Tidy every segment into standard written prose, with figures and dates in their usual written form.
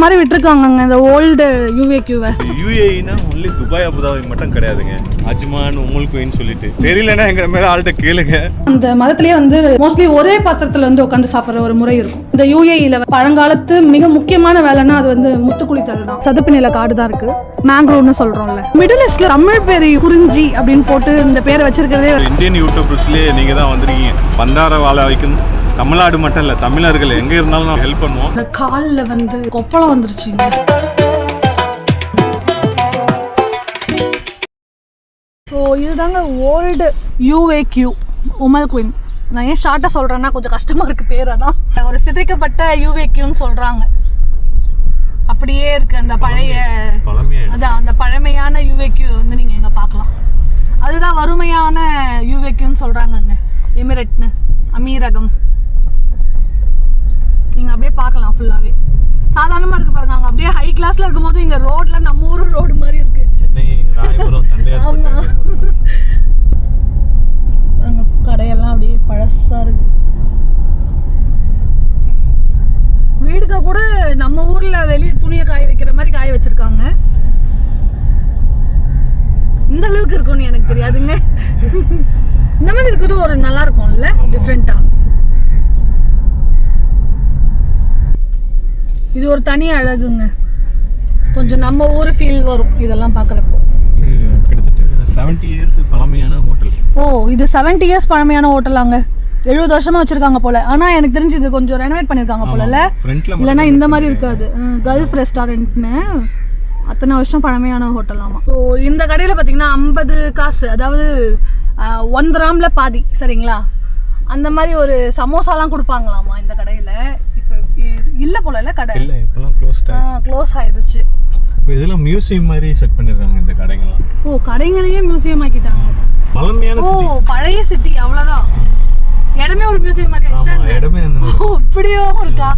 மாதிரி விட்டுருக்காங்க இந்த ஓல்டு யூஏக்யூவை. யூஏஇனா ஒன்லி துபாய் அபுதாபி மட்டும் கிடையாதுங்க. அஜ்மான் உம்முல் குவைன்னு சொல்லிட்டு தெரியலன்னா எங்க மேல ஆள்கிட்ட கேளுங்க. அந்த மதத்திலேயே வந்து மோஸ்ட்லி ஒரே பாத்திரத்துல வந்து உட்காந்து சாப்பிட்ற ஒரு முறை இருக்கும். இந்த யூஏஇல பழங்காலத்து மிக முக்கியமான வேலைன்னா அது வந்து முத்துக்குளித்தல் தான். சதுப்பு நில காடு தான் இருக்கு, மேங்க்ரோவ்னு சொல்றோம்ல. மிடில் ஈஸ்ட்ல தமிழ் பேர் குறிஞ்சி அப்படின்னு போட்டு இந்த பேரை வச்சிருக்கிறதே இந்தியன் யூடியூபர்ஸ்லயே நீங்க தான் வந்திருக்கீங்க. பண்டார வாழ வைக்கும் தமிழ்நாடு மட்டும் இல்ல, தமிழர்கள் எங்க இருந்தாலும் நான் ஹெல்ப் பண்ணுவோம். இந்த காலில் வந்து கொப்பளம் வந்துருச்சுங்க. ஸோ இதுதாங்க ஓல்டு யூஏக்யூ உமல் குயின். நான் ஏன் ஷார்ட்டாக சொல்கிறேன்னா கொஞ்சம் கஷ்டமாக இருக்குது பேர். அதான் ஒரு சிதைக்கப்பட்ட யூஏக்யூன்னு சொல்கிறாங்க. அப்படியே இருக்குது அந்த பழைய, அதான் அந்த பழமையான யூஏக்யூ வந்து நீங்கள் இங்கே பார்க்கலாம். அதுதான் வறுமையான யூஏக்யூன்னு சொல்கிறாங்கங்க. எமிரேட்னு, அமீரகம். நீங்கள் அப்படியே பார்க்கலாம் ஃபுல்லாகவே சாதாரணமாக இருக்குது பாருங்க. அங்கே அப்படியே ஹை கிளாஸில் இருக்கும்போது இங்கே ரோட்டில் நம்ம ஊர் ரோடு மாதிரி இருக்குது. ஆமாம், கடையெல்லாம் அப்படியே பழசாக இருக்கு. வீடுக்க கூட நம்ம ஊரில் வெளியே துணியை காய வைக்கிற மாதிரி காய வச்சுருக்காங்க. இந்த அளவுக்கு இருக்கும்னு எனக்கு தெரியாதுங்க. இந்த மாதிரி இருக்குது ஒரு நல்லா இருக்கும்ல, டிஃப்ரெண்ட்டாக. இது ஒரு தனி அழகுங்க. கொஞ்சம் நம்ம ஊர் ஃபீல் வரும் இதெல்லாம் பார்க்குறப்போ. கிட்டத்தட்ட 70 இயர்ஸ் பழமையான ஹோட்டல். ஓ, இது 70 இயர்ஸ் பழமையான ஹோட்டலாங்க. 70 வருஷமா வச்சிருக்காங்க போல. ஆனால் எனக்கு தெரிஞ்சு இது கொஞ்சம் ரெனோவேட் பண்ணியிருக்காங்க போல. இல்லைன்னா இந்த மாதிரி இருக்காது. கல்ஃப் ரெஸ்டாரண்ட்னு அத்தனை வருஷம் பழமையான ஹோட்டலாமா. ஸோ இந்த கடையில் பார்த்தீங்கன்னா 50 காசு, அதாவது 1 கிராமில் பாதி, சரிங்களா? அந்த மாதிரி ஒரு சமோசாலாம் கொடுப்பாங்களாமா இந்த கடையில். இல்ல போல இல்ல கடை இல்ல, இப்பலாம் க்ளோஸ் ஆயிடுச்சு. இப்போ இதெல்லாம் மியூசியம் மாதிரி செட் பண்ணிருக்காங்க இந்த கடைங்கலாம். ஓ, கடைங்களையே மியூசியம் ஆக்கிட்டாங்க. பழமையான சிட்டி. ஓ, பழைய சிட்டி அவ்வளவுதான். இடமே ஒரு மியூசியம் மாதிரி ஆயிடுச்சு. இடமே அந்த மாதிரி. ஓ, இப்படியோ இருக்கா?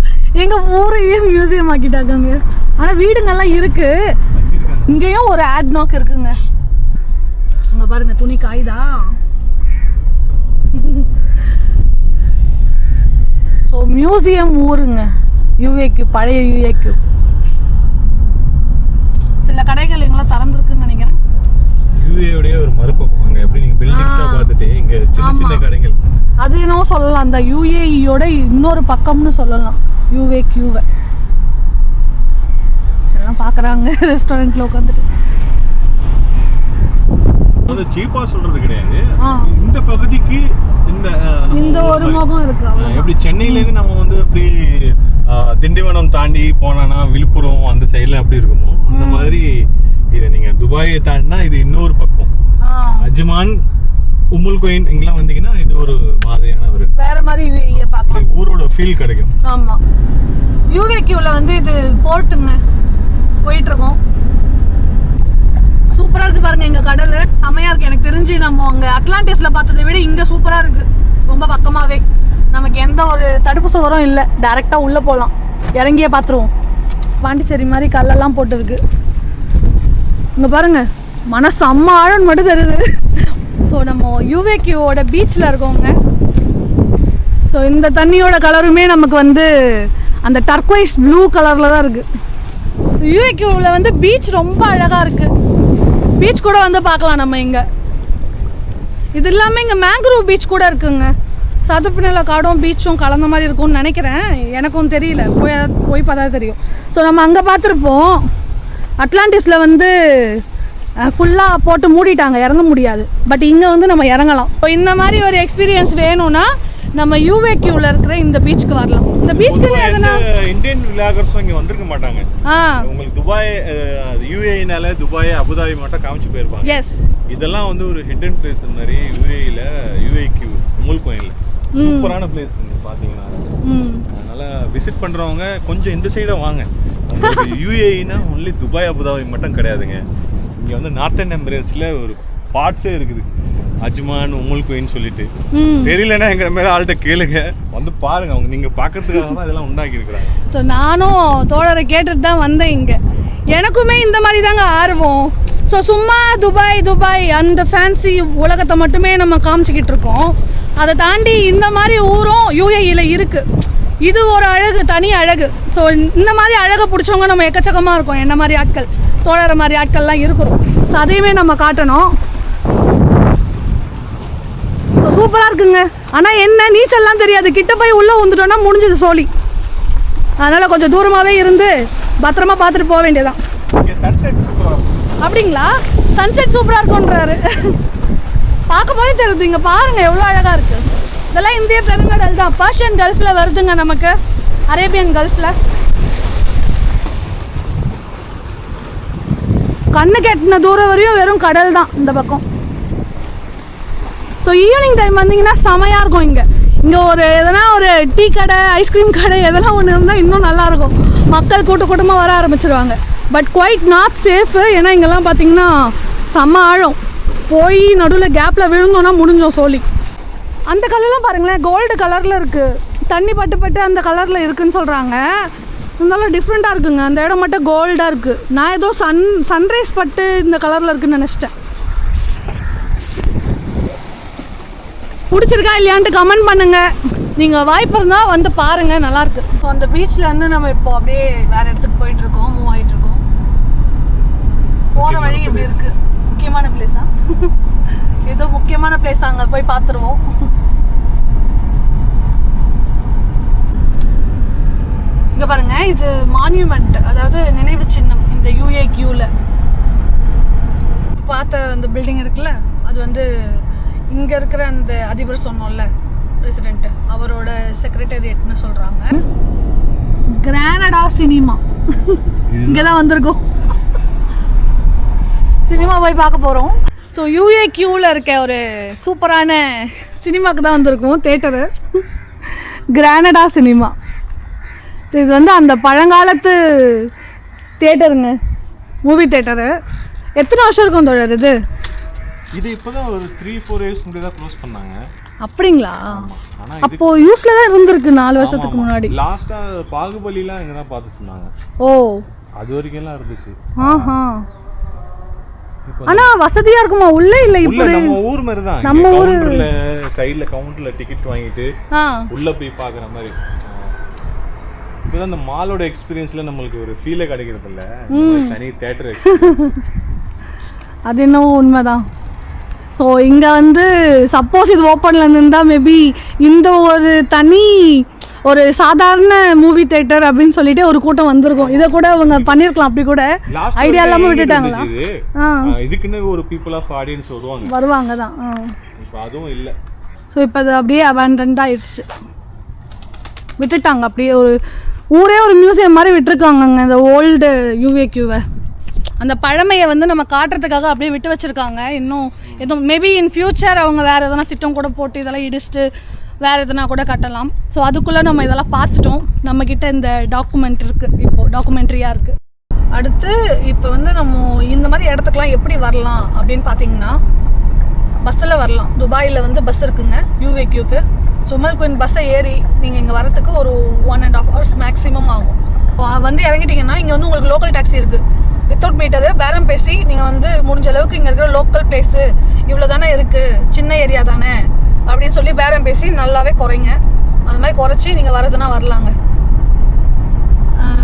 எங்க ஊரையே மியூசியம் ஆக்கிட்டாங்க. ஆனா வீடுங்கெல்லாம் இருக்கு. இங்கேயும் ஒரு ஆட் நாக் இருக்குங்க. அங்க பாருங்க, துணி காய்தா. ஸோ மியூசியம் ஊருங்க யூஏக்யூ, பழைய யூஏக்யூ. சில கடைகள் எங்கெல்லாம் திறந்துருக்குன்னு நினைக்கிறேன். யூஏயோடைய ஒரு மறுபக்கம். அங்கே எப்படி நீங்கள் பில்டிங்ஸாக பார்த்துட்டு இங்கே சின்ன சின்ன கடைகள், அது என்னவோ சொல்லலாம். அந்த யூஏஇயோட இன்னொரு பக்கம்னு சொல்லலாம் யூஏக்யூவை. எல்லாம் பார்க்குறாங்க ரெஸ்டாரண்ட்டில் உட்காந்துட்டு. அது சீப்பாக சொல்கிறது கிடையாது. இந்த பகுதிக்கு இந்த ஒரு முகம் இருக்கு. எப்படி சென்னையிலேருந்து நம்ம வந்து அப்படி திண்டிவனம் தாண்டி போனா விழுப்புரம் அந்த சைடில் அப்படி இருக்குமோ அந்த மாதிரி இதை நீங்கள் துபாயை தாண்டினா இது இன்னொரு பக்கம். அஜ்மான், உம்முல் குவைன் இங்கெல்லாம் வந்தீங்கன்னா இது ஒரு மாதிரியான ஒரு வேற மாதிரி ஊரோட ஃபீல் கிடைக்கும். ஆமா, யூஏக்யூல வந்து இது போர்ட்டுங்க, போயிட்டு இருக்கோம். சூப்பரா இருக்கு பாருங்க. எங்க கடல் செமையா இருக்கு. எனக்கு தெரிஞ்சு நம்ம அங்க அட்லாண்டிஸ்ல பார்த்ததை விட இங்க சூப்பரா இருக்கு. ரொம்ப பக்கமாவே நமக்கு எந்த ஒரு தடுப்பு சுவரும் இல்லை. டைரக்டா உள்ள போகலாம், இறங்கியே பார்த்துருவோம். பாண்டிச்சேரி மாதிரி கல்லெல்லாம் போட்டு இருக்கு. இங்க பாருங்க, மனசு அம்மா ஆழம் மட்டும் தெரியுது. ஸோ நம்ம யூஏக்யூவோட பீச்சில் இருக்கோங்க. ஸோ இந்த தண்ணியோட கலருமே நமக்கு வந்து அந்த டர்க்வைஸ் ப்ளூ கலரில் தான் இருக்குது. யூஏக்யூவில் வந்து பீச் ரொம்ப அழகாக இருக்குது. பீச் கூட வந்து பார்க்கலாம் நம்ம இங்கே. இது இல்லாமல் இங்கே மேங்க்ரோவ் பீச் கூட இருக்குங்க. சதுப்பு நில காடும் பீச்சும் கலந்த மாதிரி இருக்கும்னு நினைக்கிறேன். எனக்கும் தெரியல, போய் பார்த்தா தெரியும். ஸோ நம்ம அங்கே பார்த்துருப்போம். அட்லாண்டிஸில் வந்து ஃபுல்லாக போட்டு மூடிட்டாங்க, இறங்க முடியாது. பட் இங்கே வந்து நம்ம இறங்கலாம். இப்போ இந்த மாதிரி ஒரு எக்ஸ்பீரியன்ஸ் வேணும்னா நம்ம யூஏக்யூவில் இருக்கிற இந்த பீச்சுக்கு வரலாம். இந்த பீச்சுக்கு எதுனா இந்தியன் விலாகர்ஸும் இங்கே வந்திருக்க மாட்டாங்க. உங்களுக்கு துபாய், யூஏஇனால துபாய், அபுதாபி மட்டும் காமிச்சு போயிருப்பாங்க. எஸ், இதெல்லாம் வந்து ஒரு ஹிடன் பிளேஸ் மாதிரி யூஏஇல, யூஏக்யூ உம்முல் குவைன்ல சூப்பரான பிளேஸ் பார்த்தீங்கன்னா. அதனால விசிட் பண்ணுறவங்க கொஞ்சம் இந்த சைடை வாங்க. யூஏஇனா ஒன்லி துபாய் அபுதாபி மட்டும் கிடையாதுங்க. இங்கே வந்து நார்த்தன் எமிரேட்ஸில் ஒரு பார்ட்ஸே இருக்குது. அஜ்மான், உம்முல் குவைன்னு சொல்லிட்டு தெரியலன்னா எங்க மேல ஆள்கிட்ட கேளுங்க, வந்து பாருங்க. அவங்க நீங்க பார்க்கறதுக்காக தான் இதெல்லாம் உண்டாக்கி இருக்கிறாங்க. ஸோ நானும் தோழரை கேட்டுட்டு தான் வந்தேன் இங்கே. எனக்குமே இந்த மாதிரி தாங்க ஆர்வம். ஸோ சும்மா துபாய் துபாய் அந்த ஃபேன்சி உலகத்தை மட்டுமே நம்ம காமிச்சிக்கிட்டு இருக்கோம். அதை தாண்டி இந்த மாதிரி ஊரும் யூஏஇல இருக்குது. இது ஒரு அழகு, தனி அழகு. ஸோ இந்த மாதிரி அழகை பிடிச்சவங்க நம்ம எக்கச்சக்கமாக இருக்கும். என்ன மாதிரி ஆட்கள், தோழற மாதிரி ஆட்கள்லாம் இருக்கும். ஸோ அதையுமே நம்ம காட்டணும். ஸோ சூப்பராக இருக்குங்க. ஆனால் என்ன, நீச்சல்லாம் தெரியாது. கிட்ட போய் உள்ளே வந்துட்டோன்னா முடிஞ்சது சோழி. அதனால் கொஞ்சம் தூரமாகவே இருந்து பத்திரமா பார்த்துட்டு போக வேண்டியதான். அப்படிங்களா? சன்செட் சூப்பராக இருக்குன்றாரு. பார்க்கும்போதே தெரியுது. இங்கே பாருங்கள் எவ்வளோ அழகாக இருக்குது. இதெல்லாம் இந்திய பெருங்கடல் தான். பர்ஷியன் கல்ஃபில் வருதுங்க நமக்கு, அரேபியன் கல்ஃபில். கண்ணு கெட்டின தூரம் வரையும் வெறும் கடல் தான் இந்த பக்கம். ஸோ ஈவினிங் டைம் வந்தீங்கன்னா செமையாக இருக்கும். இங்கே ஒரு எதனா ஒரு டீ கடை, ஐஸ்கிரீம் கடை எதனா ஒன்று இருந்தால் இன்னும் நல்லாயிருக்கும். மக்கள் கூட்டமாக வர ஆரம்பிச்சிருவாங்க. But quite not safe. ஏன்னா இங்கெல்லாம் பார்த்தீங்கன்னா செம்ம ஆழம். போய் நடுவில் கேப்பில் விழுந்தோன்னா முடிஞ்சோம் சோழி. அந்த கலர்லாம் பாருங்களேன், கோல்டு கலரில் இருக்குது. தண்ணி பட்டு அந்த கலரில் இருக்குதுன்னு சொல்கிறாங்க. இருந்தாலும் டிஃப்ரெண்ட்டாக இருக்குங்க. அந்த இடம் மட்டும் கோல்டாக இருக்குது. நான் ஏதோ சன்ரைஸ் பட்டு இந்த கலரில் இருக்குதுன்னு நினச்சிட்டேன். பிடிச்சிருக்கா இல்லையான்ட்டு கமெண்ட் பண்ணுங்கள். நீங்கள் வாய்ப்பு இருந்தால் வந்து பாருங்கள், நல்லாயிருக்கு. ஸோ அந்த பீச்சில் வந்து நம்ம இப்போ அப்படியே வேறு இடத்துக்கு போயிட்டுருக்கோம், மூவ் ஆகிட்டுருக்கோம். போகிற வழி எப்படி இருக்குது? முக்கியமான பிளேஸா? ஏதோ முக்கியமான பிளேஸ், அங்கே போய் பார்த்துருவோம். இங்கே பாருங்க, இது மான்யூமெண்ட், அதாவது நினைவு சின்னம். இந்த UAQல பார்த்த அந்த பில்டிங் இருக்குல்ல, அது வந்து இங்கே இருக்கிற அந்த அதிபர் சொன்னோம்ல, பிரசிடென்ட், அவரோட செக்ரட்டேரியட்னு சொல்கிறாங்க. கிரானடா சினிமா இங்கே தான் வந்திருக்கோம். சினிமா போய் பார்க்க போகிறோம். ஸோ UAQல இருக்க ஒரு சூப்பரான சினிமாவுக்கு தான் வந்திருக்கோம், தேட்டரு. கிரானடா சினிமா. இது வந்து அந்த பழங்காலத்து தேட்டருங்க, மூவி தேட்டரு. எத்தனை வருஷம் இருக்கும் தோழர் இது? இது இப்போதான் ஒரு 3-4 இயர்ஸ் முன்னாடி தான் க்ளோஸ் பண்ணாங்க. அப்படிங்களா? அப்போ யூஸ்ல தான் இருந்திருக்கு 4 வருஷத்துக்கு முன்னாடி. லாஸ்டா பாகுபலிலாம் இங்க தான் பார்த்து சொன்னாங்க. ஓ, அது வரைக்கும் எல்லாம் இருந்துச்சு. ஆஹா. ஆனா வசதியா இருக்குமா உள்ள? இல்ல இப்படி நம்ம ஊர் மாதிரி தான். நம்ம ஊர்ல சைடுல கவுண்டர்ல டிக்கெட் வாங்கிட்டு உள்ள போய் பார்க்குற மாதிரி. இப்போதான் அந்த மாலோட எக்ஸ்பீரியன்ஸ்ல நம்மளுக்கு ஒரு ஃபீலே கிடைக்கிறது இல்ல, தனி தியேட்டர் எக்ஸ்பீரியன்ஸ். அது என்னவோ உண்மைதான். ஸோ இங்கே வந்து சப்போஸ் இது ஓப்பனில் இருந்திருந்தால் மேபி இந்த ஒரு தனி ஒரு சாதாரண மூவி தேட்டர் அப்படின்னு சொல்லிட்டு ஒரு கூட்டம் வந்திருக்கும். இதை கூட அவங்க பண்ணியிருக்கலாம். அப்படி கூட ஐடியா இல்லாமல் விட்டுட்டாங்களா? இதுக்குன்னு ஒரு பீப்புள் ஆஃப் ஆடியன்ஸ் வருவாங்க தான். இப்போ அதுவும் இல்லை. ஸோ இப்போ அது அப்படியே அபேண்டன்ட் ஆயிடுச்சு, விட்டுட்டாங்க. அப்படியே ஒரு ஊரே ஒரு மியூசியம் மாதிரி விட்டுருக்காங்கங்க இந்த ஓல்டு UAQவை. அந்த பழமையை வந்து நம்ம காட்டுறதுக்காக அப்படியே விட்டு வச்சுருக்காங்க. இன்னும் எதுவும் மேபி இன் ஃப்யூச்சர் அவங்க வேறு எதனா திட்டம் கூட போட்டு இதெல்லாம் இடிச்சுட்டு வேறு எதனா கூட கட்டலாம். ஸோ அதுக்குள்ளே நம்ம இதெல்லாம் பார்த்துட்டோம். நம்மக்கிட்ட இந்த டாக்குமெண்ட் இருக்குது, இப்போது டாக்குமெண்ட்ரியாக இருக்குது. அடுத்து இப்போ வந்து நம்ம இந்த மாதிரி இடத்துக்குலாம் எப்படி வரலாம் அப்படின்னு பார்த்தீங்கன்னா, பஸ்ஸில் வரலாம். துபாயில் வந்து பஸ் இருக்குங்க UAQக்கு. ஸோ உமல் குயின் பஸ்ஸை ஏறி நீங்கள் இங்கே வரத்துக்கு ஒரு 1.5 hours மேக்ஸிமம் ஆகும். வந்து இறங்கிட்டிங்கன்னா இங்கே வந்து உங்களுக்கு லோக்கல் டாக்ஸி இருக்குது. வித்தவுட் மீட்டரு பேரம் பேசி நீங்கள் வந்து முடிஞ்ச அளவுக்கு இங்கே இருக்கிற லோக்கல் பிளேஸு இவ்வளோ தானே இருக்குது, சின்ன ஏரியா தானே அப்படின்னு சொல்லி பேரம் பேசி நல்லாவே குறைங்க. அது மாதிரி குறைச்சி நீங்கள் வரதுன்னா வரலாங்க.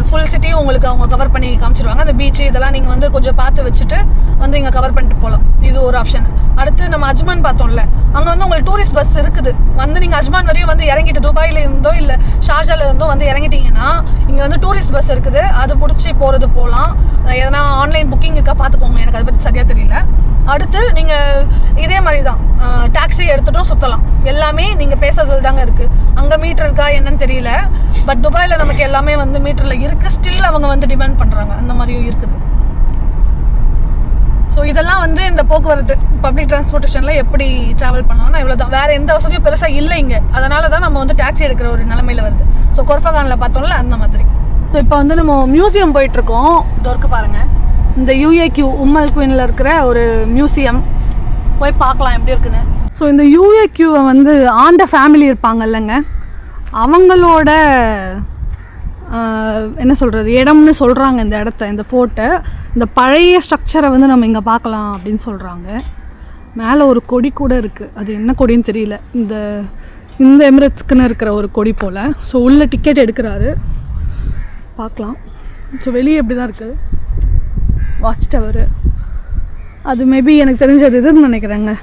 ஃபுல் சிட்டியும் உங்களுக்கு அவங்க கவர் பண்ணி காமிச்சிருவாங்க. அந்த பீச்சு இதெல்லாம் நீங்கள் வந்து கொஞ்சம் பார்த்து வச்சுட்டு வந்து இங்கே கவர் பண்ணிட்டு போகலாம். இது ஒரு ஆப்ஷன். அடுத்து நம்ம அஜ்மான் பார்த்தோம்ல, அங்கே வந்து உங்களுக்கு டூரிஸ்ட் பஸ் இருக்குது. வந்து நீங்கள் அஜ்மான் வரையும் வந்து இறங்கிட்டு துபாயில் இருந்தோ இல்லை ஷார்ஜாவில் இருந்தோ வந்து இறங்கிட்டீங்கன்னா இங்கே வந்து டூரிஸ்ட் பஸ் இருக்குது. அது பிடிச்சி போகிறது போகலாம். எதனா ஆன்லைன் புக்கிங் இருக்கா பார்த்துக்கோங்க, எனக்கு அதை பற்றி சரியாக தெரியல. அடுத்து நீங்கள் இதே மாதிரி தான் டாக்ஸி எடுத்துகிட்டும் சுற்றலாம். எல்லாமே நீங்கள் பேசுறதுல தாங்க இருக்குது. அங்கே மீட்டர் இருக்கா என்னன்னு தெரியல. பட் துபாயில் நமக்கு எல்லாமே வந்து மீட்டரில் இருக்குது. ஸ்டில் அவங்க வந்து டிபெண்ட் பண்ணுறாங்க, அந்த மாதிரியும் இருக்குது. ஸோ இதெல்லாம் வந்து இந்த போக்குவரத்து பப்ளிக் டிரான்ஸ்போர்ட்டேஷனில் எப்படி ட்ராவல் பண்ணலாம்னா இவ்வளோ தான். வேறு எந்த வசதியும் பெருசாக இல்லை இங்கே. அதனால தான் நம்ம வந்து டாக்ஸி எடுக்கிற ஒரு நிலமையில் வருது. ஸோ கொர்ஃபகானில் பார்த்தோம்ல அந்த மாதிரி. ஸோ இப்போ வந்து நம்ம மியூசியம் போயிட்டுருக்கோம். இதற்கு பாருங்கள், இந்த UAQ உம்மல் குயினில் இருக்கிற ஒரு மியூசியம். போய் பார்க்கலாம் எப்படி இருக்குன்னு. ஸோ இந்த UAQவை வந்து ஆண்ட ஃபேமிலி இருப்பாங்க இல்லைங்க, அவங்களோட என்ன சொல்கிறது இடம்னு சொல்கிறாங்க. இந்த இடத்த, இந்த ஃபோர்ட்டை, இந்த பழைய ஸ்ட்ரக்சரை வந்து நம்ம இங்கே பார்க்கலாம் அப்படின்னு சொல்கிறாங்க. மேலே ஒரு கொடி கூட இருக்குது. அது என்ன கொடின்னு தெரியல. இந்த இந்த எமிரேட்ஸ்க்குன்னு இருக்கிற ஒரு கொடி போல். ஸோ உள்ளே டிக்கெட் எடுக்கிறாரு, பார்க்கலாம். ஸோ வெளியே எப்படி தான் இருக்குது வாட்ச் டவரு. அது மேபி எனக்கு தெரிஞ்சது இதுன்னு நினைக்கிறேங்க,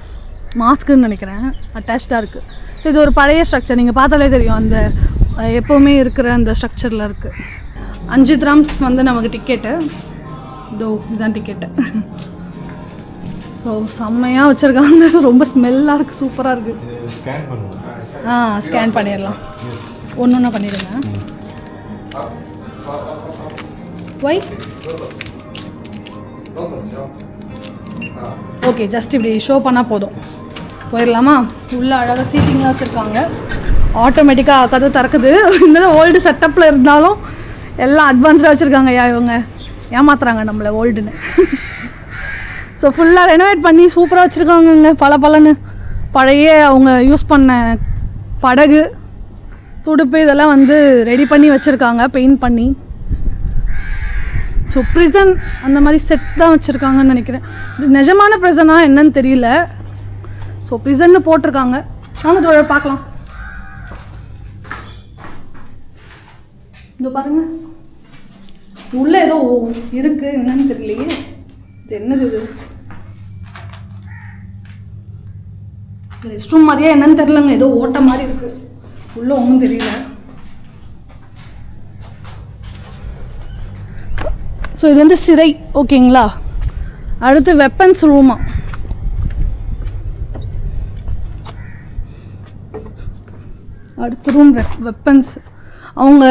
மாஸ்க்குன்னு நினைக்கிறேன், அட்டாச்சாக இருக்குது. ஸோ இது ஒரு பழைய ஸ்ட்ரக்சர், நீங்கள் பார்த்தாலே தெரியும் அந்த எப்போவுமே இருக்கிற அந்த ஸ்ட்ரக்சரில் இருக்குது. 5 dirhams வந்து நமக்கு டிக்கெட்டு. இதோ இதுதான் டிக்கெட்டு. ஸோ செம்மையாக வச்சுருக்காங்க, ரொம்ப ஸ்மெல்லாக இருக்குது, சூப்பராக இருக்குது. ஸ்கேன் பண்ணுவோம். ஸ்கேன் பண்ணிடலாம், ஒன்று ஒன்றா பண்ணிடுங்க. ஒய் ஓகே, ஜஸ்ட் இப்படி ஷோ பண்ணால் போதும், போயிடலாமா? உள்ளே அழகாக சீட்டிங்லாம் வச்சுருக்காங்க, ஆட்டோமேட்டிக்காக கதவு திறக்குது. இந்த ஓல்டு செட்டப்பில் இருந்தாலும் எல்லாம் அட்வான்ஸ்டாக வச்சுருக்காங்க. இவங்க ஏமாத்துறாங்க நம்மளை ஓல்டுன்னு. ஸோ ஃபுல்லாக ரெனோவேட் பண்ணி சூப்பராக வச்சுருக்காங்கங்க. பலன்னு பழைய அவங்க யூஸ் பண்ண படகு, துடுப்பு இதெல்லாம் வந்து ரெடி பண்ணி வச்சுருக்காங்க, பெயிண்ட் பண்ணி. ஸோ ப்ரிசன் அந்த மாதிரி செட் தான் வச்சுருக்காங்கன்னு நினைக்கிறேன். இது நிஜமான ப்ரிசனா என்னன்னு தெரியல. ஸோ ப்ரிசன்னு போட்டிருக்காங்க, நாங்கள் பார்க்கலாம். இதோ பாருங்கள், உள்ளே ஏதோ இருக்குது, என்னன்னு தெரியலையே. இது என்னது? இது ரெஸ்ட் ரூம் மாதிரியா என்னன்னு தெரியலங்க, ஏதோ ஓட்ட மாதிரி இருக்குது, உள்ளே ஒன்றும் தெரியல. ஸோ இது வந்து சிறை, ஓகேங்களா? அடுத்து வெப்பன்ஸ் ரூமா. அடுத்த ரூம் வெப்பன்ஸ், அவங்க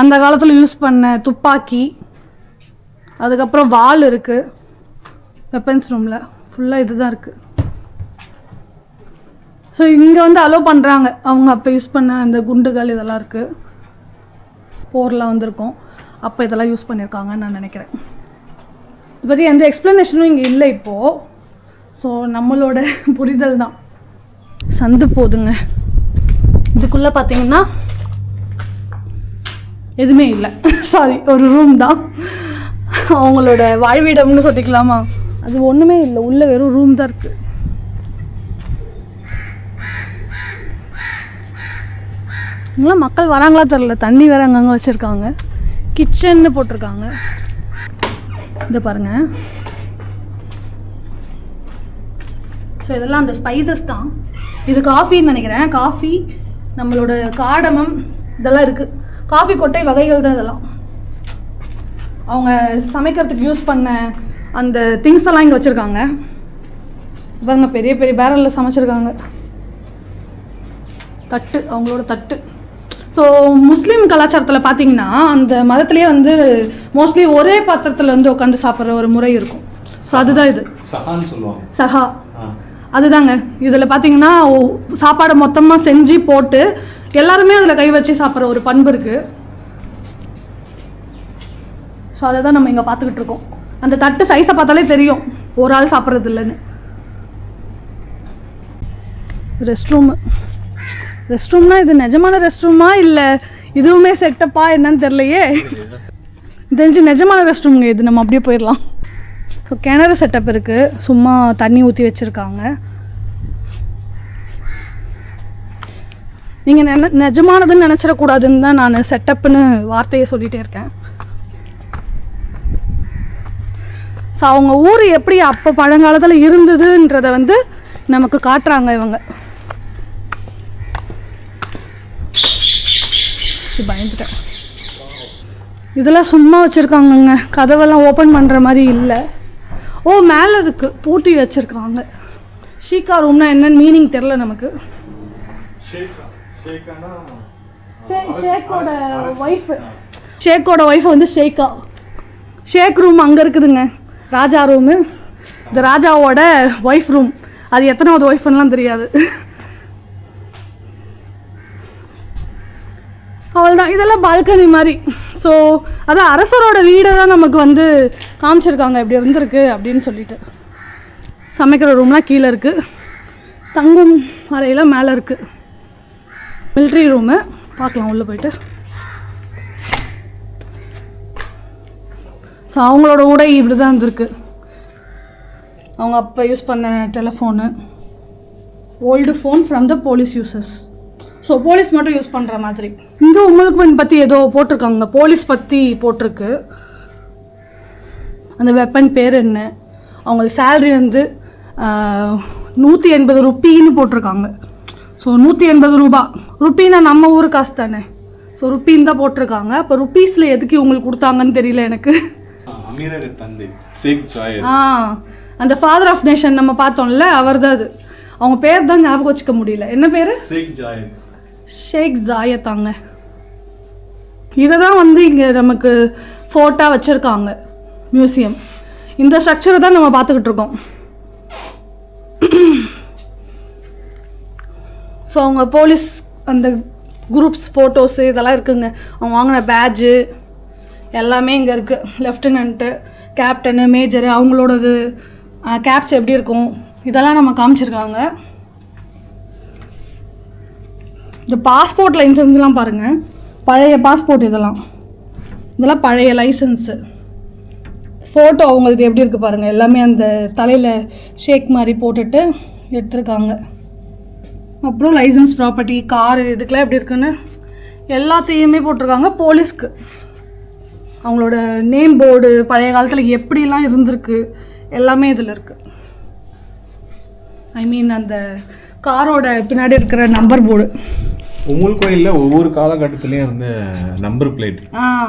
அந்த காலத்தில் யூஸ் பண்ண துப்பாக்கி, அதுக்கப்புறம் வால் இருக்குது வெப்பன்ஸ் ரூமில். ஃபுல்லாக இது தான் இருக்குது. ஸோ இங்கே வந்து அலோவ் பண்ணுறாங்க, அவங்க அப்போ யூஸ் பண்ண அந்த குண்டுகள் இதெல்லாம் இருக்குது, போர்லாம் வந்திருக்கும், அப்போ இதெல்லாம் யூஸ் பண்ணியிருக்காங்கன்னு நான் நினைக்கிறேன். இதை பற்றி எந்த எக்ஸ்ப்ளனேஷனும் இங்கே இல்லை இப்போது. ஸோ நம்மளோட புரிதல் தான். சந்து போதுங்க, இதுக்குள்ளே பார்த்தீங்கன்னா எதுவுமே இல்லை, சாரி, ஒரு ரூம் தான், அவங்களோட வாழ்விடம்னு சொல்லிக்கலாமா? அது ஒன்றுமே இல்லை, உள்ளே வெறும் ரூம் தான் இருக்குது. இங்கெல்லாம் மக்கள் வராங்களா தெரில, தண்ணி வேறு அங்கங்கே வச்சுருக்காங்க, கிச்சன்னு போட்டிருக்காங்க. இதை பாருங்கள். ஸோ இதெல்லாம் அந்த ஸ்பைசஸ் தான். இது காஃபின்னு நினைக்கிறேன், காஃபி, நம்மளோட காடமம் இதெல்லாம் இருக்குது. காஃபி கொட்டை வகைகள் தான் இதெல்லாம். அவங்க சமைக்கிறதுக்கு யூஸ் பண்ண அந்த திங்ஸ் எல்லாம் இங்கே வச்சுருக்காங்க. இவங்க பெரிய பெரிய பேரலில் சமைச்சிருக்காங்க. தட்டு, அவங்களோட தட்டு. ஸோ முஸ்லீம் கலாச்சாரத்தில் பார்த்தீங்கன்னா அந்த மதத்துலேயே வந்து மோஸ்ட்லி ஒரே பாத்திரத்தில் வந்து உட்காந்து சாப்பிட்ற ஒரு முறை இருக்கும். ஸோ அதுதான் இது சஹான்னு சொல்லுவாங்க. சஹா அதுதாங்க. இதில் பார்த்தீங்கன்னா சாப்பாடை மொத்தமாக செஞ்சு போட்டு எல்லாருமே அதில் கை வச்சு சாப்பிட்ற ஒரு பண்பு இருக்குது. ஸோ அதை தான் நம்ம இங்கே பார்த்துக்கிட்டு இருக்கோம். அந்த தட்டு சைஸை பார்த்தாலே தெரியும் ஒரு ஆள் சாப்பிட்றது இல்லைன்னு. ரெஸ்ட் ரூம்னா இது நிஜமான ரெஸ்ட் ரூமா இல்லை இதுவுமே செட்டப்பா என்னன்னு தெரியலையே. தெரிஞ்சு நிஜமான ரெஸ்ட் ரூமுங்க இது, நம்ம அப்படியே போயிடலாம். ஸோ கிணறு செட்டப் இருக்குது, சும்மா தண்ணி ஊற்றி வச்சுருக்காங்க. நீங்கள் நிஜமானதுன்னு நினச்சிடக்கூடாதுன்னு தான் நான் செட்டப்புன்னு வார்த்தையை சொல்லிகிட்டே இருக்கேன். ஸோ அவங்க ஊர் எப்படி அப்போ பழங்காலத்தில் இருந்ததுன்றதை வந்து நமக்கு காட்டுறாங்க இவங்க. பயந்துட்டேன். இதெல்லாம் சும்மா வச்சுருக்காங்கங்க, கதவெல்லாம் ஓப்பன் பண்ணுற மாதிரி இல்லை. ஓ மேலே இருக்குது, பூட்டி வச்சுருக்காங்க. ஷீக்கா ரூம்னா என்னன்னு மீனிங் தெரில நமக்கு. ஷேக்கோட ஒய்ஃப் வந்து ஷேக்கா. ஷேக் ரூம் அங்கே இருக்குதுங்க, ராஜா ரூமு. இந்த ராஜாவோட ஒய்ஃப் ரூம், அது எத்தனாவது ஒய்ஃப்லாம் தெரியாது. அவள் தான். இதெல்லாம் பால்கனி மாதிரி. ஸோ அதான் அரசரோட வீடை தான் நமக்கு வந்து காமிச்சிருக்காங்க இப்படி இருந்திருக்கு அப்படின்னு சொல்லிட்டு. சமைக்கிற ரூம்லாம் கீழே இருக்குது, தங்கும் அறையில் மேலே இருக்குது. மிலிட்ரி ரூமு பார்க்கலாம் உள்ளே போயிட்டு. ஸோ அவங்களோட உடை இப்படி தான் இருந்திருக்கு. அவங்க அப்போ யூஸ் பண்ண telephone, old phone from the police users. So police மட்டும் யூஸ் பண்ணுற மாதிரி. இங்கே உமல்குவன் பற்றி ஏதோ போட்டிருக்காங்க, போலீஸ் பற்றி போட்டிருக்கு. அந்த வெப்பன் பேர் என்ன, அவங்களுக்கு சேல்ரி வந்து 180 ருப்பீன்னு போட்டிருக்காங்க. ஸோ 180 ரூபா, ருப்பீனா நம்ம ஊர் காசு தானே, ஸோ ருப்பீன்னு தான் போட்டிருக்காங்க. அப்போ ருப்பீஸில் எதுக்கு இவங்களுக்கு கொடுத்தாங்கன்னு தெரியல எனக்கு. அமீரக தந்தை ஷேக் ஜாயத். அந்த ஃபாதர் ஆஃப் நேஷன் நம்ம பார்த்தோம்ல, அவர் தான் அது. அவங்க பேர் தான் ஞாபகம் வச்சுக்க முடியல. என்ன பேர்? ஷேக் ஜாயத். ஷேக் ஜாயத்தாங்க. இதை தான் வந்து இங்கே நமக்கு ஃபோட்டோ வச்சுருக்காங்க மியூசியம். இந்த ஸ்ட்ரக்சரை தான் நம்ம பார்த்துக்கிட்டு இருக்கோம். ஸோ அவங்க போலீஸ் அந்த குரூப்ஸ் ஃபோட்டோஸு இதெல்லாம் இருக்குங்க. அவங்க வாங்கின பேட்ஜு எல்லாமே இங்கே இருக்குது. லெஃப்டினன்ட்டு, கேப்டனு, மேஜரு, அவங்களோடது கேப்ஸ் எப்படி இருக்கும் இதெல்லாம் நம்ம காமிச்சிருக்காங்க. இந்த பாஸ்போர்ட் லைசன்ஸ்லாம் பாருங்கள், பழைய பாஸ்போர்ட் இதெல்லாம் பழைய லைசன்ஸு. ஃபோட்டோ அவங்களுக்கு எப்படி இருக்குது பாருங்கள், எல்லாமே அந்த தலையில் ஷேக் மாதிரி போட்டுட்டு எடுத்திருக்காங்க. அப்புறம் லைசன்ஸ், ப்ராப்பர்ட்டி, காரு இதுக்கெல்லாம் எப்படி இருக்குன்னு எல்லாத்தையுமே போட்டிருக்காங்க. போலீஸ்க்கு அவங்களோட நேம் போர்டு, பழைய காலத்தில் எப்படிலாம் இருந்திருக்கு எல்லாமே இதில் இருக்குது. ஐ மீன் அந்த காரோட பின்னாடி இருக்கிற நம்பர் போர்டு. உமல் கோயிலில் ஒவ்வொரு காலகட்டத்திலையும் வந்து நம்பர் பிளேட்.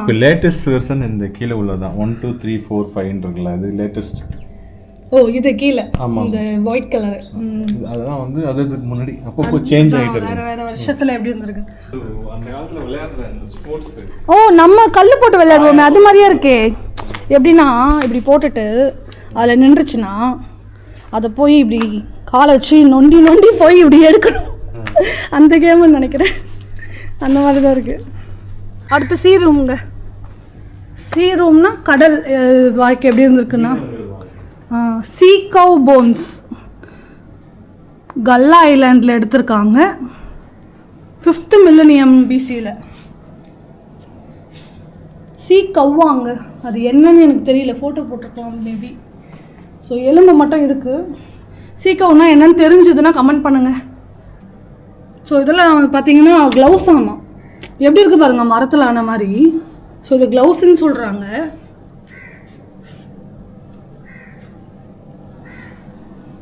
இப்போ லேட்டஸ்ட் வெர்ஷன் இந்த கீழே உள்ளதான் 1 2 3 4 5 இருக்குல்ல, அது லேட்டஸ்ட். ஓ இது கீழே இந்த ஒயிட் கலர், அதெல்லாம் வந்து அதுக்கு முன்னாடி அப்பப்போ சேஞ்ச் ஆகிட்டு இருக்கு. வேற வருஷத்துல எப்படி இருந்திருக்கு. அந்த காலத்துல விளையாடுற அந்த ஸ்போர்ட்ஸ். ஓ நம்ம கல்லு போட்டு விளையாடுவோமே அது மாதிரியா இருக்கே. எப்படின்னா இப்படி போட்டுட்டு அதில் நின்றுச்சுன்னா அதை போய் இப்படி காலை வச்சு நொண்டி நொண்டி போய் இப்படி எடுக்கணும். அந்த கேம்னு நினைக்கிறேன். அந்த மாதிரி தான் இருக்குது. அடுத்து சீ ரூமுங்க. சீ ரூம்னா கடல் வாழ்க்கை எப்படி இருந்திருக்குன்னா, சீ கவ் போன்ஸ் கல்லா ஐலாண்டில் எடுத்திருக்காங்க 5th மில்லினியம் பிசியில். சீ கவ்வாங்க, அது என்னன்னு எனக்கு தெரியல, ஃபோட்டோ போட்டிருக்கலாம் மேபி. ஸோ எலும்பு மட்டும் இருக்குது. சீ கவ்னா என்னன்னு தெரிஞ்சதுன்னா கமெண்ட் பண்ணுங்கள். ஸோ இதெல்லாம் பார்த்தீங்கன்னா க்ளவுஸ் ஆமாம், எப்படி இருக்குது பாருங்கள், மரத்தில் ஆன மாதிரி. ஸோ இது க்ளவுஸ்ன்னு சொல்கிறாங்க.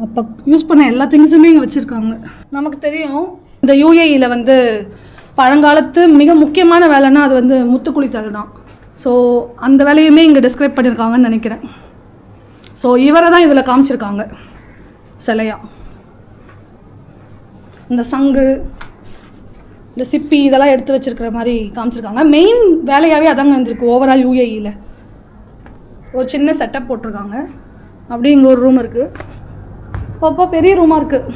அப்போ யூஸ் பண்ண எல்லா திங்ஸுமே இங்கே வச்சுருக்காங்க. நமக்கு தெரியும் இந்த யூஏஇயில் வந்து பழங்காலத்து மிக முக்கியமான வேலைன்னா அது வந்து முத்துக்குளித்தல் தான். ஸோ அந்த வேலையுமே இங்கே டிஸ்கிரைப் பண்ணியிருக்காங்கன்னு நினைக்கிறேன். ஸோ இவரை தான் இதில் காமிச்சிருக்காங்க சிலையா. இந்த சங்கு, இந்த சிப்பி இதெல்லாம் எடுத்து வச்சுருக்கிற மாதிரி காமிச்சிருக்காங்க. மெயின் வேலையாகவே அதாங்க இருந்திருக்கு ஓவரால் யூஏஇயில். ஒரு சின்ன செட்டப் போட்டிருக்காங்க. அப்படியே இங்கே ஒரு ரூம் இருக்குது. அப்போ பெரிய ரூமாக இருக்குது.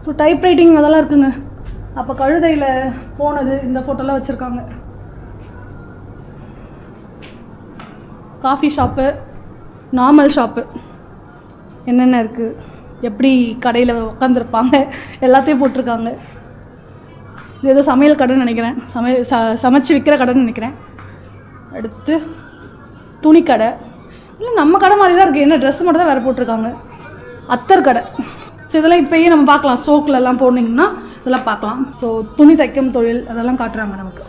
ஸோ டைப் ரைட்டிங் அதெல்லாம் இருக்குங்க. அப்போ கழுதையில் போனது இந்த ஃபோட்டோலாம் வச்சுருக்காங்க. காஃபி ஷாப்பு, நார்மல் ஷாப்பு, என்னென்ன இருக்குது, எப்படி கடையில் உட்காந்துருப்பாங்க எல்லாத்தையும் போட்டிருக்காங்க. இது ஏதோ சமையல் கடைன்னு நினைக்கிறேன், சமைச்சு விற்கிற கடைன்னு நினைக்கிறேன். அடுத்து துணி கடை, இல்லை நம்ம கடை மாதிரி தான் இருக்குது, என்ன ட்ரெஸ் மட்டும் தான் வேறு போட்டிருக்காங்க. அத்தர் கடை. ஸோ இதெல்லாம் இப்போயே நம்ம பார்க்கலாம், ஸ்டோக்கிலலாம் போனீங்கன்னா இதெல்லாம் பார்க்கலாம். ஸோ துணி தைக்கும் தொழில் அதெல்லாம் காட்டுறாங்க நமக்கு.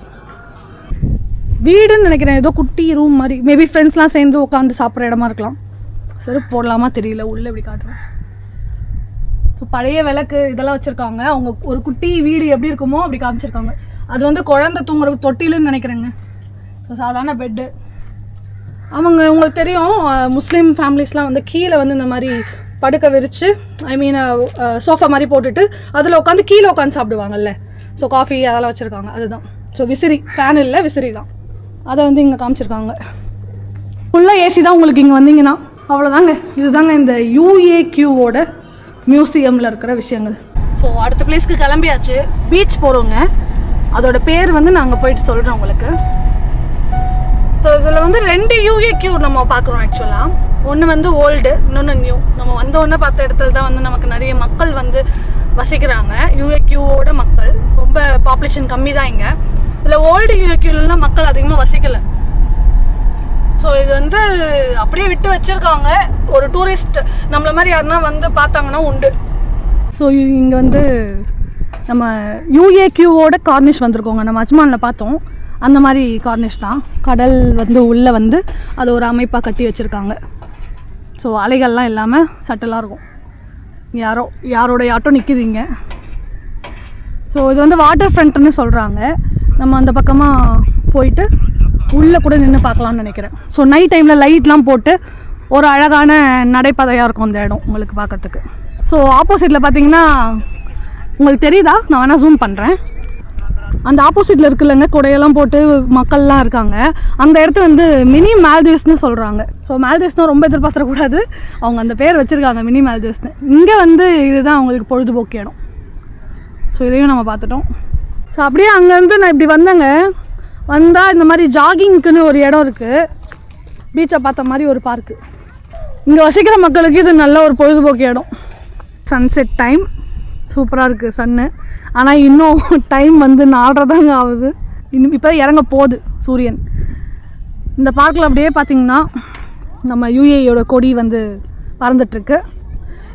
வீடுன்னு நினைக்கிறேன், ஏதோ குட்டி ரூம் மாதிரி, மேபி ஃப்ரெண்ட்ஸ்லாம் சேர்ந்து உட்காந்து சாப்பிட்ற இடமா இருக்கலாம். சரி போடலாமா தெரியல, உள்ளே இப்படி காட்டுறேன். ஸோ பழைய விளக்கு இதெல்லாம் வச்சுருக்காங்க. அவங்க ஒரு குட்டி வீடு எப்படி இருக்குமோ அப்படி காமிச்சிருக்காங்க. அது வந்து குழந்தை தூங்குற தொட்டிலுன்னு நினைக்கிறேங்க. ஸோ சாதாரண பெட்டு. அவங்க உங்களுக்கு தெரியும் முஸ்லீம் ஃபேமிலிஸ்லாம் வந்து கீழே வந்து இந்த மாதிரி படுக்க விரித்து, ஐ மீன் சோஃபா மாதிரி போட்டுட்டு அதில் உட்காந்து கீழே உட்காந்து சாப்பிடுவாங்கல்ல. ஸோ காஃபி அதெல்லாம் வச்சுருக்காங்க. அதுதான். ஸோ விசிறி, ஃபேன் இல்லை விசிறி தான், அதை வந்து இங்கே காமிச்சிருக்காங்க. ஃபுல்லாக ஏசி தான் உங்களுக்கு இங்கே வந்தீங்கன்னா. அவ்வளோதாங்க, இதுதாங்க இந்த யூஏக்யூவோட மியூசியமில் இருக்கிற விஷயங்கள். ஸோ அடுத்த பிளேஸ்க்கு கிளம்பியாச்சு. பீச் போகிறோங்க. அதோட பேர் வந்து நாங்கள் போயிட்டு சொல்கிறோம் உங்களுக்கு. ஸோ இதில் வந்து 2 யூஏக்யூ நம்ம பார்க்குறோம் ஆக்சுவலாக. ஒன்று வந்து ஓல்டு, இன்னொன்று நியூ. நம்ம வந்தோடனே பார்த்த இடத்துல தான் வந்து நமக்கு நிறைய மக்கள் வந்து வசிக்கிறாங்க. யூஏக்யூவோட மக்கள் ரொம்ப பாப்புலேஷன் கம்மி தான் இங்கே. இதில் ஓல்டு யூஏக்யூலாம் மக்கள் அதிகமாக வசிக்கலை. ஸோ இது வந்து அப்படியே விட்டு வச்சுருக்காங்க. ஒரு டூரிஸ்ட் நம்மள மாதிரி யாருன்னா வந்து பார்த்தாங்கன்னா உண்டு. ஸோ இங்கே வந்து நம்ம UAQவோட கார்னிஷ் வந்திருக்கோங்க. நம்ம அஜ்மானில் பார்த்தோம் அந்த மாதிரி கார்னிஷ் தான். கடல் வந்து உள்ளே வந்து அது ஒரு அமைப்பாக கட்டி வச்சுருக்காங்க. ஸோ அலைகள்லாம் இல்லாமல் சட்டலாக இருக்கும். யாரோட ஆட்டோ நிற்கிதுங்க. ஸோ இது வந்து வாட்டர் ஃப்ரண்ட்னு சொல்கிறாங்க. நம்ம அந்த பக்கமாக போயிட்டு உள்ளே கூட நின்று பார்க்கலான்னு நினைக்கிறேன். ஸோ நைட் டைமில் லைட்லாம் போட்டு ஒரு அழகான நடைபாதையாக இருக்கும் அந்த இடம் உங்களுக்கு பார்க்கறதுக்கு. ஸோ ஆப்போசிட்டில் பார்த்தீங்கன்னா உங்களுக்கு தெரியுதா? நான் வேணால் ஜூம் பண்ணுறேன். அந்த ஆப்போசிட்டில் இருக்குல்லங்க, கொடையெல்லாம் போட்டு மக்கள்லாம் இருக்காங்க. அந்த இடத்த வந்து மினி மால்தீவ்ஸ்னு சொல்கிறாங்க. ஸோ மால்தீவ்ஸ்னால் ரொம்ப எதிர்பார்த்துடக்கூடாது, அவங்க அந்த பேர் வச்சுருக்காங்க மினி மால்தீவ்ஸ்னு. இங்கே வந்து இதுதான் அவங்களுக்கு பொழுதுபோக்கு இடம். ஸோ இதையும் நம்ம பார்த்துட்டோம். ஸோ அப்படியே அங்கேருந்து நான் இப்படி வந்தேங்க. வந்தால் இந்த மாதிரி ஜாகிங்க்குன்னு ஒரு இடம் இருக்குது. பீச்சை பார்த்த மாதிரி ஒரு பார்க்கு. இங்கே வசிக்கிற மக்களுக்கு இது நல்ல ஒரு பொழுதுபோக்கு இடம். சன்செட் டைம் சூப்பராக இருக்குது சன்னு. ஆனால் இன்னும் டைம் வந்து 4:30 ஆகுது. இன்னும் இப்போ இறங்க போகுது சூரியன். இந்த பார்க்கில் அப்படியே பார்த்திங்கன்னா நம்ம UAEயோட கொடி வந்து பறந்துட்டுருக்கு.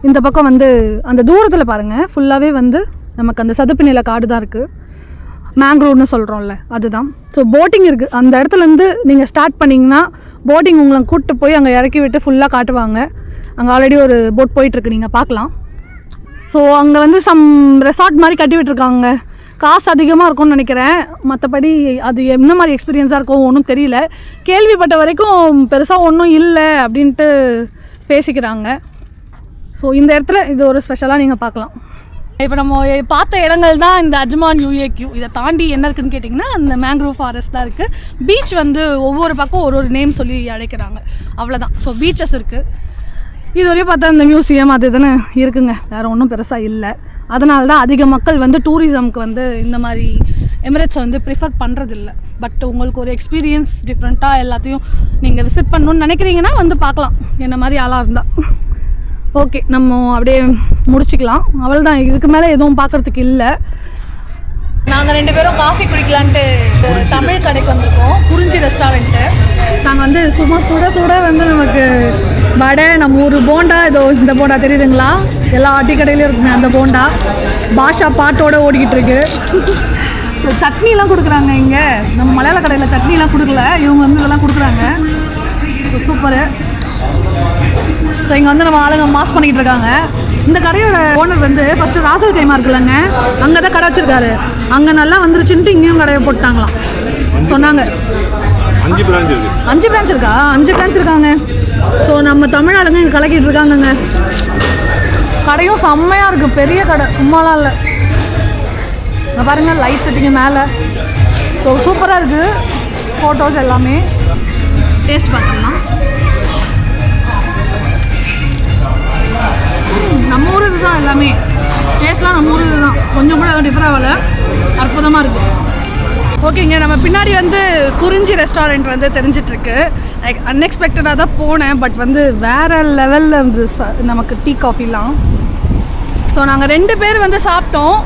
இந்த பக்கம் வந்து அந்த தூரத்தில் பாருங்கள், ஃபுல்லாகவே வந்து நமக்கு அந்த சதுப்பு நில காடு தான் இருக்குது. மேங்க்ரோவ்னு சொல்கிறோம்ல அதுதான். ஸோ போட்டிங் இருக்குது. அந்த இடத்துலேருந்து நீங்கள் ஸ்டார்ட் பண்ணிங்கன்னா போட்டிங் உங்களை கூப்பிட்டு போய் அங்கே இறக்கி விட்டு ஃபுல்லாக காட்டுவாங்க. அங்கே ஆல்ரெடி ஒரு போட் போயிட்டுருக்கு, நீங்கள் பார்க்கலாம். ஸோ அங்கே வந்து சம் ரெசார்ட் மாதிரி கட்டி விட்டுருக்காங்க. காசு அதிகமாக இருக்கும்னு நினைக்கிறேன். மற்றபடி அது என்ன மாதிரி எக்ஸ்பீரியன்ஸாக இருக்கும் ஒன்றும் தெரியல. கேள்விப்பட்ட வரைக்கும் பெருசாக ஒன்றும் இல்லை அப்படின்ட்டு பேசிக்கிறாங்க. ஸோ இந்த இடத்துல இது ஒரு ஸ்பெஷலாக நீங்கள் பார்க்கலாம். இப்போ நம்ம பார்த்த இடங்கள் தான் இந்த அஜ்மான் UAQ. இதை தாண்டி என்ன இருக்குதுன்னு கேட்டிங்கன்னா அந்த மேங்க்ரோவ் ஃபாரஸ்ட் தான் இருக்குது. பீச் வந்து ஒவ்வொரு பக்கம் ஒரு நேம் சொல்லி அழைக்கிறாங்க, அவ்வளோதான். ஸோ பீச்சஸ் இருக்குது. இது வரையும் பார்த்தா இந்த மியூசியம் அது இதுன்னு இருக்குங்க, வேறு ஒன்றும் பெருசாக இல்லை. அதனால தான் அதிக மக்கள் வந்து டூரிசம்க்கு வந்து இந்த மாதிரி எமிரேட்ஸை வந்து ப்ரிஃபர் பண்ணுறதில்ல. பட் உங்களுக்கு ஒரு எக்ஸ்பீரியன்ஸ் டிஃப்ரெண்ட்டாக எல்லாத்தையும் நீங்கள் விசிட் பண்ணணுன்னு நினைக்கிறீங்கன்னா வந்து பார்க்கலாம், என்ன மாதிரி ஆளாக இருந்தால். ஓகே, நம்ம அப்படியே முடிச்சுக்கலாம். அவள் தான், இதுக்கு மேலே எதுவும் பார்க்குறதுக்கு இல்லை. நாங்கள் 2 பேரும் காஃபி குடிக்கலான்ட்டு தமிழ் கடைக்கு வந்திருக்கோம், குறிஞ்சி ரெஸ்டாரண்ட்டு. நாங்கள் வந்து சும்மா சுட வந்து நமக்கு வடை, நம்ம ஊர் போண்டா, இதோ இந்த போண்டா தெரியுதுங்களா, எல்லா ஆட்டி கடையிலையும் இருக்குமே அந்த போண்டா. பாஷா பாட்டோடு ஓடிக்கிட்டு இருக்கு. ஸோ சட்னிலாம் கொடுக்குறாங்க இங்கே. நம்ம மலையாள கடையில் சட்னிலாம் கொடுக்கல, இவங்க வந்து இதெல்லாம் கொடுக்குறாங்க. சூப்பரு. ஸோ இங்கே வந்து நம்ம ஆளுங்க மாஸ் பண்ணிக்கிட்டு இருக்காங்க. இந்த கடையோட ஓனர் வந்து ஃபஸ்ட்டு ராசல் கைமா இருக்குல்லங்க, அங்கே தான் கடை வச்சுருக்காரு. அங்கே நல்லா வந்துருச்சுன்ட்டு இங்கேயும் கடையை போட்டாங்களாம் சொன்னாங்க. 5 பிரான்ச் இருக்கு. 5 பிரான்ச் இருக்கா? 5 பிரான்ச் இருக்காங்க. ஸோ நம்ம தமிழ் ஆளுங்க இங்கே கலக்கிட்டு இருக்காங்கங்க. கடையும் செம்மையாக இருக்குது, பெரிய கடை, சும்மாலாம் இல்லை. இங்கே பாருங்கள் லைட் செட்டிங்க மேலே. ஸோ சூப்பராக இருக்குது. ஃபோட்டோஸ் எல்லாமே டேஸ்ட் பார்த்துடலாம். நம்ம ஊர் இதுதான் எல்லாமே, டேஸ்ட்லாம் நம்ம ஊர் இதுதான், கொஞ்சம் கூட எதுவும் டிஃபர் ஆகலை, அற்புதமாக இருக்குது. ஓகேங்க, நம்ம பின்னாடி வந்து குறிஞ்சி ரெஸ்டாரண்ட் வந்து தெரிஞ்சிட்ருக்கு. லைக் அன்எக்ஸ்பெக்டடாக தான் போனேன், பட் வந்து வேறு லெவலில் இருந்து நமக்கு டீ காஃபிலாம். ஸோ நாங்கள் 2 பேர் வந்து சாப்பிட்டோம்.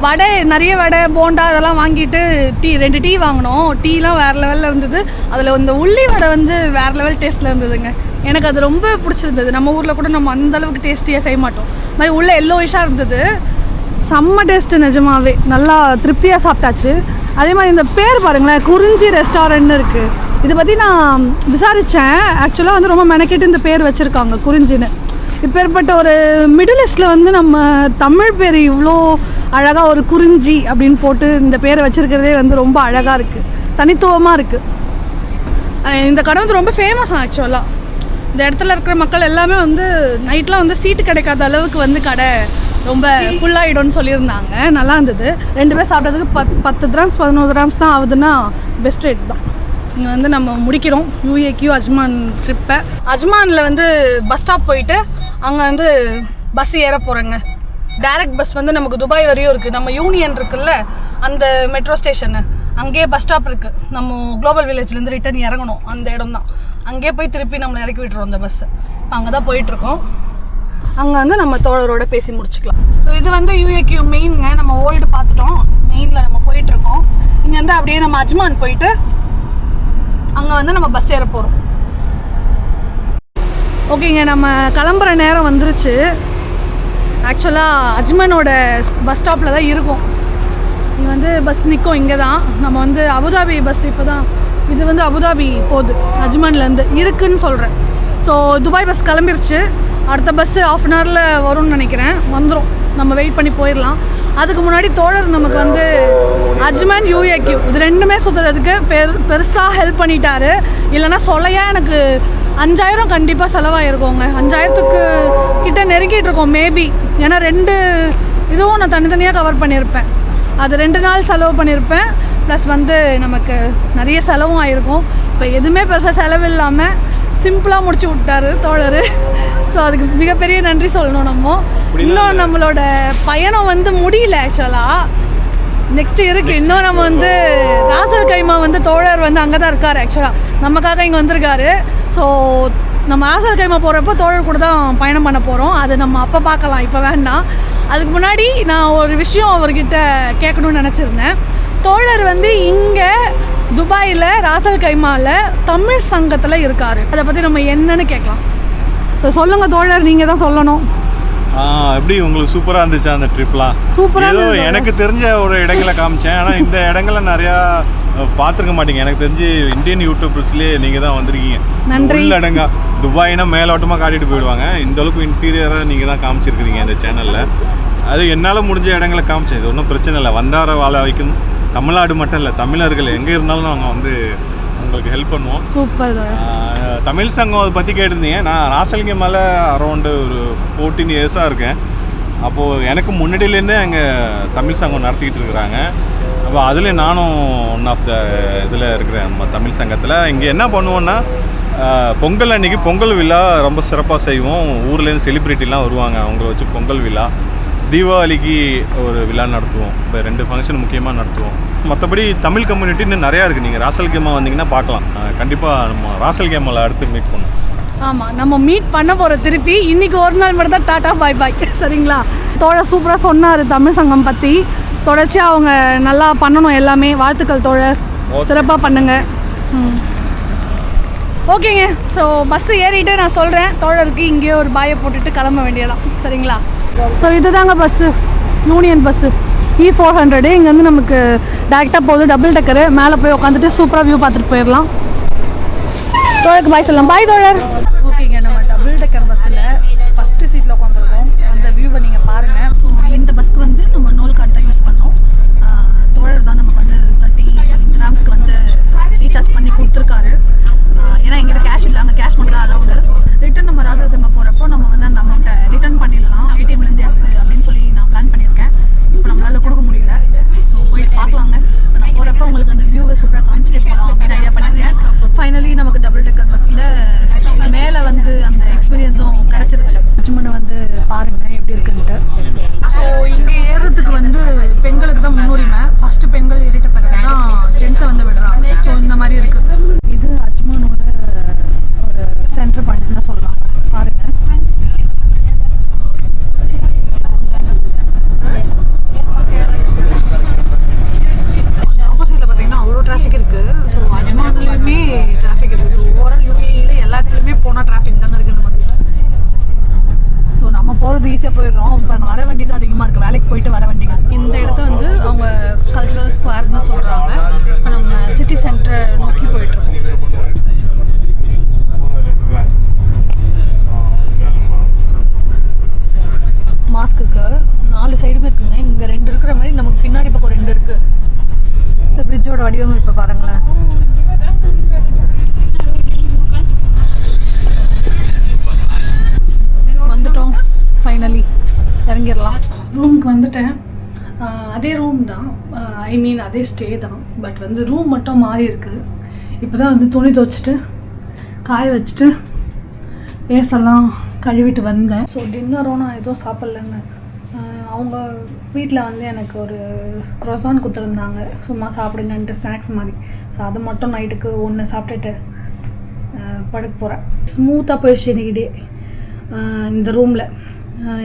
வடை, நிறைய வடை போண்டா இதெல்லாம் வாங்கிட்டு 2 டீ வாங்கினோம். டீலாம் வேறு லெவலில் இருந்தது. அதில் இந்த உள்ளி வடை வந்து வேறு லெவல் டேஸ்ட்டில் இருந்ததுங்க. எனக்கு அது ரொம்ப பிடிச்சிருந்தது. நம்ம ஊரில் கூட நம்ம அந்தளவுக்கு டேஸ்டியாக செய்ய மாட்டோம். இது மாதிரி உள்ளே எல்லோயிஷாக இருந்தது. செம்ம டேஸ்ட்டு, நிஜமாகவே நல்லா திருப்தியாக சாப்பிட்டாச்சு. அதே மாதிரி இந்த பேர் பாருங்களேன், குறிஞ்சி ரெஸ்டாரண்ட்னு இருக்குது. இதை பற்றி நான் விசாரித்தேன். ஆக்சுவலாக வந்து ரொம்ப மெனக்கெட்டு இந்த பேர் வச்சுருக்காங்க, குறிஞ்சின்னு. இப்பேற்பட்ட ஒரு மிடில் ஈஸ்டில் வந்து நம்ம தமிழ் பேர் இவ்வளோ அழகாக ஒரு குறிஞ்சி அப்படின்னு போட்டு இந்த பேரை வச்சுருக்கிறதே வந்து ரொம்ப அழகாக இருக்குது, தனித்துவமாக இருக்குது. இந்த கடை வந்து ரொம்ப ஃபேமஸ் ஆக்சுவலாக. இந்த இடத்துல இருக்கிற மக்கள் எல்லாமே வந்து நைட்லாம் வந்து சீட்டு கிடைக்காத அளவுக்கு வந்து கடை ரொம்ப ஃபுல்லாகிடும்னு சொல்லியிருந்தாங்க. நல்லா இருந்தது. 2 பேர் சாப்பிட்டதுக்கு 10 dirhams 11 dirhams தான் ஆகுதுன்னா பெஸ்ட் ரேட் தான். இங்கே வந்து நம்ம முடிக்கிறோம் UAQ அஜ்மான் ட்ரிப்பை. அஜ்மானில் வந்து பஸ் ஸ்டாப் போயிட்டு அங்கே வந்து பஸ் ஏற போகிறேங்க. டைரக்ட் பஸ் வந்து நமக்கு துபாய் வரையும் இருக்குது. நம்ம யூனியன் இருக்குல்ல, அந்த மெட்ரோ ஸ்டேஷனு, அங்கேயே பஸ் ஸ்டாப் இருக்குது. நம்ம குளோபல் வில்லேஜ்லேருந்து ரிட்டன் இறங்கணும், அந்த இடம் தான். அங்கேயே போய் திருப்பி நம்மளை இறக்கி விட்டுருவோம் அந்த பஸ்ஸு. அங்கே தான் போயிட்டுருக்கோம். அங்கே வந்து நம்ம தோழரோட பேசி முடிச்சுக்கலாம். ஸோ இது வந்து UAQ மெயினுங்க. நம்ம ஓல்டு பார்த்துட்டோம், மெயினில் நம்ம போயிட்டுருக்கோம். இங்கேருந்து அப்படியே நம்ம அஜ்மான் போயிட்டு அங்கே வந்து நம்ம பஸ் ஏற போகிறோம். ஓகேங்க, நம்ம கிளம்புற நேரம் வந்துருச்சு. ஆக்சுவலாக அஜ்மனோட பஸ் ஸ்டாப்பில் தான் இருக்கும். இங்கே வந்து பஸ் நிற்கும். இங்கே தான் நம்ம வந்து அபுதாபி பஸ் இப்போ தான் இது வந்து அபுதாபி போகுது, அஜ்மான்லேருந்து இருக்குன்னு சொல்கிறேன். ஸோ துபாய் பஸ் கிளம்பிருச்சு. அடுத்த பஸ்ஸு 1/2 அன் ஹவரில் வரும்னு நினைக்கிறேன். வந்துடும், நம்ம வெயிட் பண்ணி போயிடலாம். அதுக்கு முன்னாடி தோழர் நமக்கு வந்து அஜ்மான் UAQ இது ரெண்டுமே சுற்றுறதுக்கு பெருசாக ஹெல்ப் பண்ணிட்டாரு. இல்லைன்னா சொல்லையா எனக்கு 5000 கண்டிப்பாக செலவாகிருக்கோங்க. 5000க்கு கிட்ட நெருங்கிட்டு இருக்கோம் மேபி. ஏன்னா 2 இதுவும் நான் தனித்தனியாக கவர் பண்ணியிருப்பேன். அது 2 நாள் செலவு பண்ணியிருப்பேன். ப்ளஸ் வந்து நமக்கு நிறைய செலவும் ஆகிருக்கும். இப்போ எதுவுமே பெருசாக செலவு இல்லாமல் சிம்பிளாக முடிச்சு விட்டாரு தோழர். ஸோ அதுக்கு மிகப்பெரிய நன்றி சொல்லணும். நம்ம இன்னும் நம்மளோட பயணம் வந்து முடியல. ஆக்சுவலாக நெக்ஸ்ட்டு இருக்குது. இன்னும் நம்ம வந்து ராசல் கைமா வந்து தோழர் வந்து அங்கே தான் இருக்கார். ஆக்சுவலாக நமக்காக இங்கே வந்திருக்காரு. ஸோ நம்ம ராசல் கைமா போகிறப்போ தோழர் கூட தான் பயணம் பண்ண போகிறோம். அது நம்ம அப்போ பார்க்கலாம், இப்போ வேண்டாம். அதுக்கு முன்னாடி நான் ஒரு விஷயம் அவர்கிட்ட கேட்கணும்னு நினச்சிருந்தேன். தோழர் வந்து இங்கே துபாயில் ராசல் கைமாவில் தமிழ் சங்கத்தில் இருக்கார். அதை பற்றி நம்ம என்னன்னு கேட்கலாம். ஸோ சொல்லுங்கள் தோழர், நீங்கள் தான் சொல்லணும். எப்படி உங்களுக்கு சூப்பராக இருந்துச்சு அந்த ட்ரிப்லாம்? சூப்பராக ஏதோ எனக்கு தெரிஞ்ச ஒரு இடங்களை காமிச்சேன். ஆனால் இந்த இடங்களை நிறையா பார்த்துருக்க மாட்டீங்க. எனக்கு தெரிஞ்சு இந்தியன் யூடியூபர்ஸ்லேயே நீங்கள் தான் வந்திருக்கீங்க. நன்றி. உள்ளடங்கா துபாய்னா மேலோட்டமாக காட்டிட்டு போயிடுவாங்க. இந்த அளவுக்கு இன்டீரியராக நீங்கள் தான் காமிச்சிருக்கிறீங்க இந்த சேனலில். அது என்னால் முடிஞ்ச இடங்களை காமிச்சேன். இது ஒன்றும் பிரச்சனை இல்லை. வந்தார வாழ வைக்கும் தமிழ்நாடு மட்டும் இல்லை, தமிழர்கள் எங்கே இருந்தாலும் நாங்கள் வந்து உங்களுக்கு ஹெல்ப் பண்ணுவோம். சூப்பர். தமிழ் சங்கம் அதை பற்றி கேட்டிருந்தீங்க. நான் ராசல்கே மேலே அரௌண்டு ஒரு 14 இயர்ஸாக இருக்கேன். அப்போது எனக்கு முன்னாடியிலேருந்தே அங்கே தமிழ் சங்கம் நடத்திக்கிட்டு இருக்கிறாங்க. அப்போ அதில் நானும் ஒன் ஆஃப் த இதில் இருக்கிறேன் நம்ம தமிழ் சங்கத்தில். இங்கே என்ன பண்ணுவோன்னா பொங்கல் அன்றைக்கி பொங்கல் விழா ரொம்ப சிறப்பாக செய்வோம். ஊர்லேருந்து செலிப்ரிட்டிலாம் வருவாங்க, அவங்கள வச்சு பொங்கல் விழா. தீபாவளிக்கு ஒரு விழா நடத்துவோம். இப்போ 2 ஃபங்க்ஷன் முக்கியமாக நடத்துவோம். மற்றபடி தமிழ் கம்யூனிட்டி இன்னும் நிறையா இருக்குது. நீங்கள் ராசல் கேமா வந்தீங்கன்னா பார்க்கலாம். கண்டிப்பாக நம்ம ராசல் கேமாவில் அடுத்து மீட் பண்ணோம். ஆமாம், நம்ம மீட் பண்ண போகிற திருப்பி இன்றைக்கி ஒரு நாள் மட்டும் தான். டாட்டா பாய் பாய். சரிங்களா? தோழர் சூப்பராக சொன்னார் தமிழ் சங்கம் பற்றி. தொடர்ச்சியாக அவங்க நல்லா பண்ணணும் எல்லாமே. வாழ்த்துக்கள் தோழர், சிறப்பாக பண்ணுங்க. ஓகேங்க. ஸோ பஸ்ஸு ஏறிட்டு நான் சொல்கிறேன் தோழருக்கு. இங்கேயே ஒரு பாயை போட்டுட்டு கிளம்ப வேண்டியதான். சரிங்களா? ஸோ இதுதாங்க பஸ்ஸு, யூனியன் பஸ்ஸு E400. இங்கேருந்து நமக்கு டேரெக்டாக போகுது, டபுள் டெக்கரு. மேலே போய் உட்காந்துட்டு சூப்பராக வியூ பார்த்துட்டு போயிடலாம். தோழருக்கு பாய் சொல்லலாம். பாய் தோழர். ஓகேங்க, நம்ம டபுள் டெக்கர் பஸ்ஸில் ஃபஸ்ட்டு சீட்டில் உட்காந்துருக்கோம். அந்த வியூவை நீங்கள் பாருங்கள். ஸோ இந்த பஸ்க்கு வந்து நம்ம நோல் கார்டு தான் யூஸ் பண்ணோம். தோழர் தான் நமக்கு வந்து 30 கிராம்ஸ்க்கு வந்து ரீசார்ஜ் பண்ணி கொடுத்துருக்காரு. ஏன்னா எங்கிட்ட கேஷ் இல்லை, அங்கே கேஷ் மட்டும் தான் அலவுடு. ரிட்டன் நம்ம ராசல் கைமா போகிறப்போ நம்ம வந்து அந்த அமௌண்ட்டை ரிட்டன் பண்ணிடலாம், ATMலேருந்து எடுத்து அப்படின்னு சொல்லி நான் பிளான் பண்ணியிருக்கேன். இப்போ நம்மளால் கொடுக்க முடியல. ஸோ போயிட்டு பார்க்கலாங்க. நான் போகிறப்ப உங்களுக்கு அந்த வியூவை சூப்பராக காமிச்சிட்டே போகலாம் அப்படின்னு ஐடியா பண்ணியிருக்கேன். ஃபைனலி நமக்கு டபுள் டெக்கர் பஸ்ஸில் மேலே வந்து அந்த எக்ஸ்பீரியன்ஸும் கிடச்சிருச்சு. அஜ்மனை வந்து பாருங்கள் எப்படி இருக்குன்ட்டு. ஸோ இங்கே ஏறுறதுக்கு வந்து பெண்களுக்கு தான் முன்னுரிமை. ஃபஸ்ட்டு பெண்கள் ஏறிட்ட பிறகு தான் ஜென்ஸை வந்து விடுறாங்க. ஸோ இந்த மாதிரி இருக்குது. இது அஜ்மானோட ஒரு சென்டர் பாயிண்ட்னு சொல்லலாம். பாருங்கள். ஆப்போசிட்டில் பார்த்தீங்கன்னா அவ்வளோ டிராஃபிக் இருக்குது. ஸோ அஜ்மான்லேயுமே டிராஃபிக் இருக்குது. ஓவரால் UAEல எல்லா இடத்துலையுமே போனால் டிராஃபிக் தாங்க இருக்குது நமக்கு. ஸோ நம்ம போகிறது ஈஸியாக போயிடுறோம். இப்போ வர வண்டி தான் அதிகமாக இருக்குது, வேலைக்கு போயிட்டு வர வண்டிகள். இந்த இடத்த வந்து அவங்க கல்ச்சுரல் ஸ்கொயர்னு சொல்கிறாங்க. இப்போ நம்ம சிட்டி சென்டரை நோக்கி போயிட்டுருக்கோம். மாஸ்க் இருக்கு, 4 சைடுமே இருக்குங்க. இங்கே 2 இருக்கிற மாதிரி நமக்கு பின்னாடி பக்கம் 2 இருக்குது. இந்த பிரிட்ஜோட வடிவமைப்பு பாருங்களேன். வந்துட்டோம் ஃபைனலி. இறங்கிடலாம். ரூமுக்கு வந்துட்டேன். அதே ரூம் தான், ஐ மீன் அதே ஸ்டே தான். பட் வந்து ரூம் மட்டும் மாறி இருக்குது. இப்போ தான் வந்து துணி துவைச்சிட்டு காய வச்சுட்டு பேசலாம் கழுவிட்டு வந்தேன். ஸோ டின்னரும் நான் எதுவும் சாப்பிட்லங்க. அவங்க வீட்டில் வந்து எனக்கு ஒரு க்ரோசான் கொடுத்துருந்தாங்க, சும்மா சாப்பிடுங்கன்ட்டு ஸ்நாக்ஸ் மாதிரி. ஸோ அது மட்டும் நைட்டுக்கு 1 சாப்பிட்டுட்டு படுக்க போகிறேன். ஸ்மூத்தாக போயிடுச்சு இன்றைக்கி டே இந்த ரூமில்.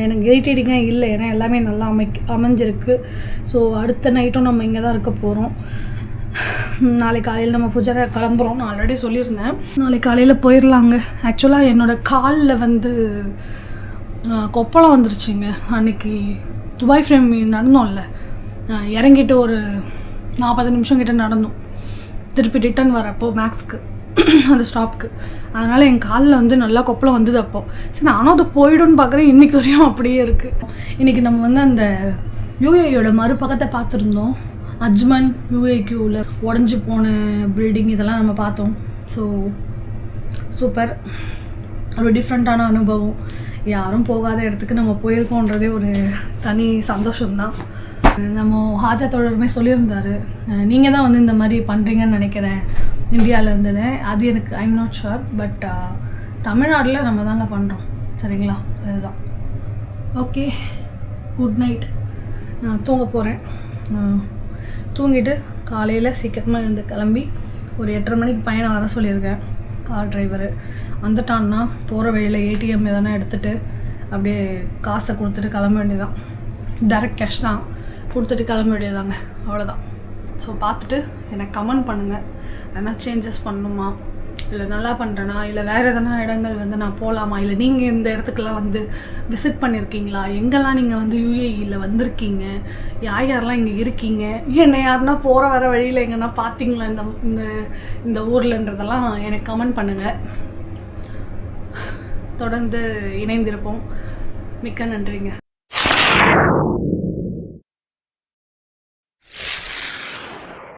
எனக்கு இரிட்டேட்டிங்காக இல்லை, ஏன்னா எல்லாமே நல்லா அமைஞ்சிருக்கு. ஸோ அடுத்த நைட்டும் நம்ம இங்கே தான் இருக்க போகிறோம். நாளைக்கு காலையில் நம்ம ஃபுஜரா கிளம்புறோம். நான் ஆல்ரெடி சொல்லியிருந்தேன் நாளைக்கு காலையில் போயிடலாங்க. ஆக்சுவலாக என்னோடய காலில் வந்து கொப்பளம் வந்துருச்சுங்க. அன்றைக்கி துபாய் ஃப்ரேம் நடந்தோம்ல, இறங்கிட்டு ஒரு 40 நிமிஷம் கிட்ட நடந்தோம் திருப்பி ரிட்டன் வரப்போ மேக்ஸ்க்கு அந்த ஸ்டாப்க்கு. அதனால் என் காலில் வந்து நல்லா கொப்பளம் வந்தது அப்போது. சரி நானும் அது போய்டும்னு பார்க்குறேன், இன்றைக்கி வரையும் அப்படியே இருக்குது. இன்றைக்கி நம்ம வந்து அந்த யூஏயோட மறுபக்கத்தை பார்த்துருந்தோம். அஜ்மன் யூஏக்யூவில் உடஞ்சி போன பில்டிங் இதெல்லாம் நம்ம பார்த்தோம். ஸோ சூப்பர், ஒரு டிஃப்ரெண்ட்டான அனுபவம். யாரும் போகாத இடத்துக்கு நம்ம போயிருக்கோன்றதே ஒரு தனி சந்தோஷம்தான். நம்ம ஹாஜா தோழருமே சொல்லியிருந்தார், நீங்கள் தான் வந்து இந்த மாதிரி பண்ணுறீங்கன்னு நினைக்கிறேன் இந்தியாவிலேருந்துன்னு. அது எனக்கு ஐம் நாட் ஷுர், பட் தமிழ்நாட்டில் நம்ம தாங்க பண்ணுறோம். சரிங்களா, அதுதான். Okay, good night. நான் தூங்க போகிறேன். தூங்கிட்டு காலையில் சீக்கிரமாக எழுந்து கிளம்பி ஒரு 8:30 மணிக்கு பையனை வர சொல்லியிருக்கேன். கார் டிரைவரு வந்துட்டான்னா போகிற வழியில் ஏடிஎம் எதனா எடுத்துகிட்டு அப்படியே காசை கொடுத்துட்டு கிளம்ப வேண்டியதான். டைரக்ட் கேஷ் தான், கொடுத்துட்டு கிளம்ப வேண்டியதாங்க, அவ்வளோதான். ஸோ பார்த்துட்டு எனக்கு கமெண்ட் பண்ணுங்கள், எதனா சேஞ்சஸ் பண்ணணுமா, இல்லை நல்லா பண்ணுறேனா, இல்லை வேறு எதனா இடங்கள் வந்து நான் போகலாமா, இல்லை நீங்கள் இந்த இடத்துக்கெல்லாம் வந்து விசிட் பண்ணியிருக்கீங்களா, எங்கெல்லாம் நீங்கள் வந்து யூஏஇயில் வந்திருக்கீங்க, யார் யாரெல்லாம் இங்கே இருக்கீங்க, என்ன யாருன்னா போகிற வர வழியில் எங்கன்னா பார்த்தீங்களா இந்த இந்த இந்த ஊர்லன்றதெல்லாம் எனக்கு கமெண்ட் பண்ணுங்கள். தொடர்ந்து இணைந்திருப்போம். மிக்க நன்றிங்க.